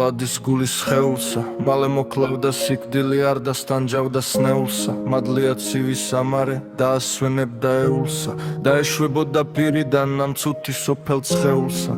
ავადის გულის ხეულსა მალე მოკლავდა სიკვდილი არ დასტანჯავდა სნეულსა მადლია ცივი სამარე დაასვენებდა ეულსა და ეშვებოდა პირიდან ამ ცუთი სოფელ ცხეულსა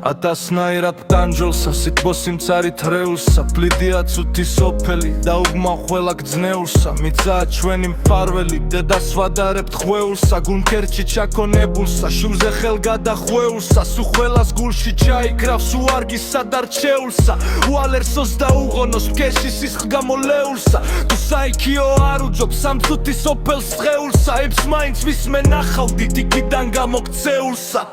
ათასნაირად ტანჯოლსა სიტყვოსი მცარით რეულსა ფლიდია ცუთი სოფელი და უგმა ყველა გძნეულსა მიცაა ჩვენი მფარველი დედას ვადარებთ ხვეულსა გუნქერჩი ჩაქონებულსა შურზე ხელ გადახვეულსა სუ ყველას გულში ჩაიკრავს უარგისა და რჩეულსა უალერსოს და უღონოს მქეში სისხლ გამოლეულსა თუ საიქიო არ უძობს ამ ცუთი სოფელს სხეულსა ებს მაინც ვისმე ნახავდით იქიდან გამოგცეულსა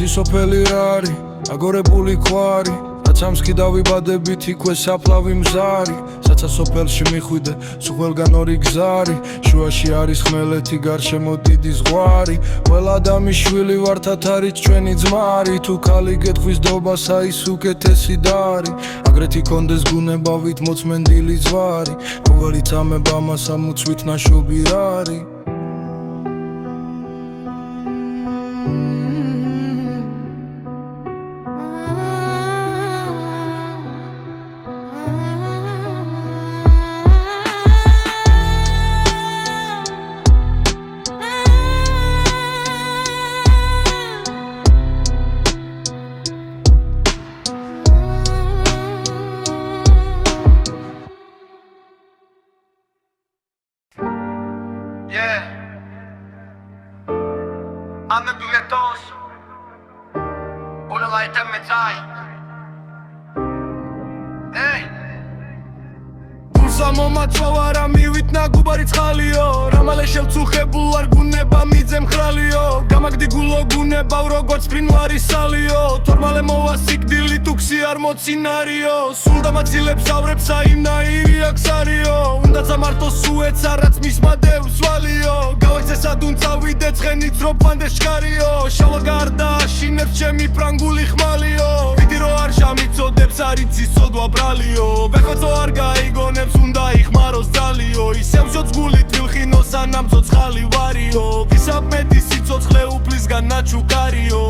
ცუთი სოფელი რა არის, აგორებული ქვარი რაც ამსკი დავიბადებით იქვე საფლავი მზარი საცა სოფელში მიხვიდე, სულ ყველგან ორი გზარი შუაში არის ხმელეთი, გარშემო დიდი ზღვარი ყველა ადამიანის შვილი ვართ ათარიც ჩვენი ძმარი თუ ქალი გეტყვის დობასა ის უკეთესი და არის აგრეთ იქონდეს გუნებავით მოწმენდილი ზვარი ყოველი წამება ამას ამუცვით ნაშობი არის I'm the duetos Una light and metai Hey Pulsa მომაწვა რა მივით ნაგუბარი ცხალიო რამალე შევწუხებულ არ გუნება მიძე მხრალიო გამაგდი გულო გუნებავ როგორც ფრინვარი სალიო თორმალე მოვა სიკვდილი თუქსი არ მოცინარიო სულ დამაცილებს ავრებს აიმნაირი აქსარიო უნდა სამართოს უეცა რაც მისმა დევს ვალიო გავეცესად უნწავიდე ცხენიც რო ფანდეს შკარიო შავა გარდა აშინებს ჩემი ფრანგული ხმალიო ვიდი რო არ შამიცოდებს არ იცის სოდვა ბრალიო ვეხვეწო არ გაიგონებს უნდა იხმაროს ძალიო ისევ შოწგული თილხინოს ანამ ცოცხალი ვარიო ვისაბმედი სიცოცხლე უფლისგან ნაჩუქარიო